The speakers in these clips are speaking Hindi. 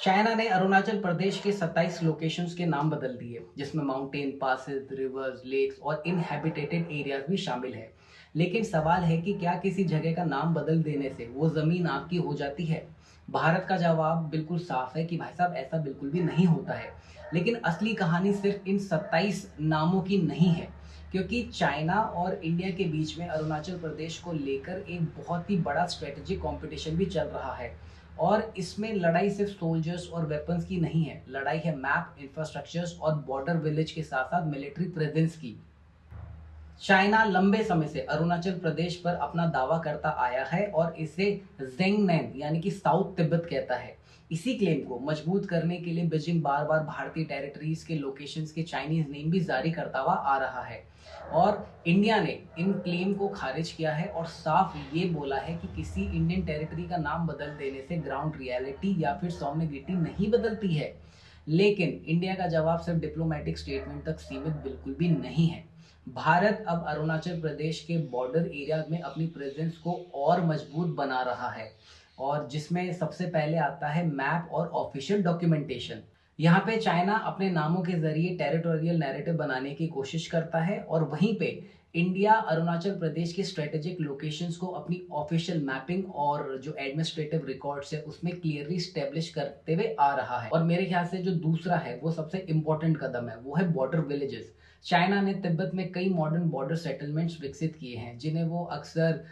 चाइना ने अरुणाचल प्रदेश के 27 लोकेशंस के नाम बदल दिए, जिसमें माउंटेन पासेस, रिवर्स, लेक्स और इनहैबिटेटेड एरियाज भी शामिल है। लेकिन सवाल है कि क्या किसी जगह का नाम बदल देने से वो जमीन आपकी हो जाती है? भारत का जवाब बिल्कुल साफ है कि भाई साहब ऐसा बिल्कुल भी नहीं होता है। लेकिन असली कहानी सिर्फ इन 27 नामों की नहीं है, क्योंकि चाइना और इंडिया के बीच में अरुणाचल प्रदेश को लेकर एक बहुत ही बड़ा स्ट्रेटेजिक कंपटीशन भी चल रहा है। और इसमें लड़ाई सिर्फ सोल्जर्स और वेपन्स की नहीं है, लड़ाई है मैप, इंफ्रास्ट्रक्चर्स और बॉर्डर विलेज के साथ साथ मिलिट्री प्रेजेंस की। चाइना लंबे समय से अरुणाचल प्रदेश पर अपना दावा करता आया है और इसे ज़ेंगनैन यानी कि साउथ तिब्बत कहता है। इसी क्लेम को मजबूत करने के लिए बीजिंग बार बार भारतीय टेरिटरीज के लोकेशंस के चाइनीज नेम भी जारी करता हुआ आ रहा है। और इंडिया ने इन क्लेम को खारिज किया है और साफ ये बोला है कि किसी इंडियन टेरिटरी का नाम बदल देने से ग्राउंड रियलिटी या फिर सौम्यगिटी नहीं बदलती है। लेकिन इंडिया का जवाब सिर्फ डिप्लोमेटिक स्टेटमेंट तक सीमित बिल्कुल भी नहीं है। भारत अब अरुणाचल प्रदेश के बॉर्डर एरिया में अपनी प्रेजेंस को और मजबूत बना रहा है, और जिसमें सबसे पहले आता है मैप और ऑफिशियल डॉक्यूमेंटेशन। यहाँ पे चाइना अपने नामों के जरिए टेरिटोरियल नैरेटिव बनाने की कोशिश करता है, और वहीं पे इंडिया अरुणाचल प्रदेश के स्ट्रेटेजिक लोकेशंस को अपनी ऑफिशियल मैपिंग और जो एडमिनिस्ट्रेटिव रिकॉर्ड्स है उसमें क्लियरली स्टेब्लिश करते हुए आ रहा है। और मेरे ख्याल से जो दूसरा है वो सबसे इंपॉर्टेंट कदम है, वो है बॉर्डर विलेजेस। चाइना ने तिब्बत में कई मॉडर्न बॉर्डर सेटलमेंट्स विकसित किए हैं, जिन्हें वो अक्सर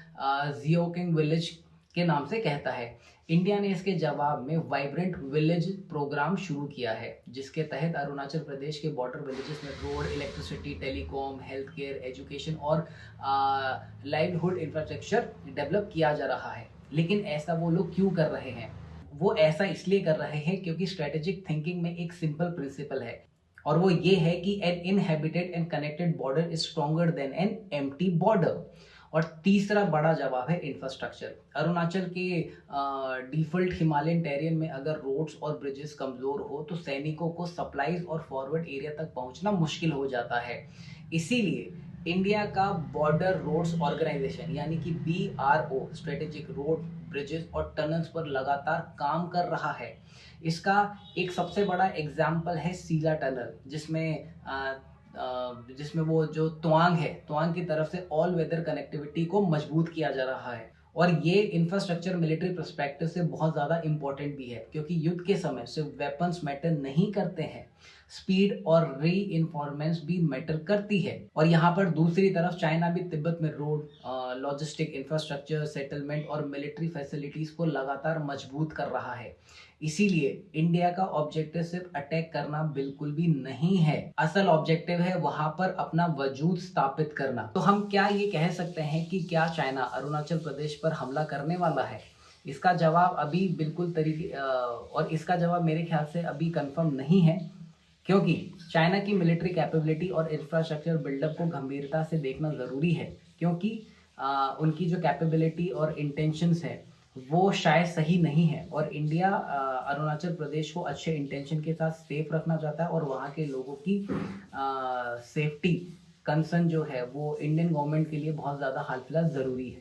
जियोकिंग विलेज के नाम से कहता है। इंडिया ने इसके जवाब में वाइब्रेंट विलेज प्रोग्राम शुरू किया है, जिसके तहत अरुणाचल प्रदेश के बॉर्डर विलेजेस में road, electricity, telecom, health care, education और लाइवलीहुड इंफ्रास्ट्रक्चर डेवलप किया जा रहा है। लेकिन ऐसा वो लोग क्यों कर रहे हैं? वो ऐसा इसलिए कर रहे हैं क्योंकि स्ट्रेटेजिक थिंकिंग में एक सिंपल प्रिंसिपल है, और वो ये है कि an inhabited and connected border is stronger than an empty border. और तीसरा बड़ा जवाब है इंफ्रास्ट्रक्चर। अरुणाचल के डिफॉल्ट हिमालयन टेरियन में अगर रोड्स और ब्रिजेस कमजोर हो तो सैनिकों को सप्लाईज और फॉरवर्ड एरिया तक पहुंचना मुश्किल हो जाता है। इसीलिए इंडिया का बॉर्डर रोड्स ऑर्गेनाइजेशन यानी कि BRO स्ट्रेटेजिक रोड, ब्रिजेस और टनल्स पर लगातार काम कर रहा है। इसका एक सबसे बड़ा एग्जाम्पल है सीला टनल, जिसमें वो जो तवांग है, तवांग की तरफ से ऑल वेदर कनेक्टिविटी को मजबूत किया जा रहा है। और ये इंफ्रास्ट्रक्चर मिलिट्री पर्सपेक्टिव से बहुत ज़्यादा इंपॉर्टेंट भी है, क्योंकि युद्ध के समय सिर्फ वेपन्स मैटर नहीं करते हैं, स्पीड और री इन्फॉर्मेंस भी मैटर करती है। और यहाँ पर दूसरी तरफ चाइना भी तिब्बत में रोड, लॉजिस्टिक इंफ्रास्ट्रक्चर, सेटलमेंट और मिलिट्री फैसिलिटीज को लगातार मजबूत कर रहा है। इसीलिए इंडिया का ऑब्जेक्टिव सिर्फ अटैक करना बिल्कुल भी नहीं है, असल ऑब्जेक्टिव है वहां पर अपना वजूद स्थापित करना। तो हम क्या ये कह सकते हैं कि क्या चाइना अरुणाचल प्रदेश पर हमला करने वाला है? इसका जवाब अभी बिल्कुल और इसका जवाब मेरे ख्याल से अभी कंफर्म नहीं है, क्योंकि चाइना की मिलिट्री कैपेबिलिटी और इंफ्रास्ट्रक्चर बिल्डअप को गंभीरता से देखना ज़रूरी है, क्योंकि उनकी जो कैपेबिलिटी और इंटेंशंस है वो शायद सही नहीं है। और इंडिया अरुणाचल प्रदेश को अच्छे इंटेंशन के साथ सेफ रखना चाहता है, और वहाँ के लोगों की सेफ्टी कंसर्न जो है वो इंडियन गवर्नमेंट के लिए बहुत ज़्यादा हाल फिलहाल ज़रूरी है।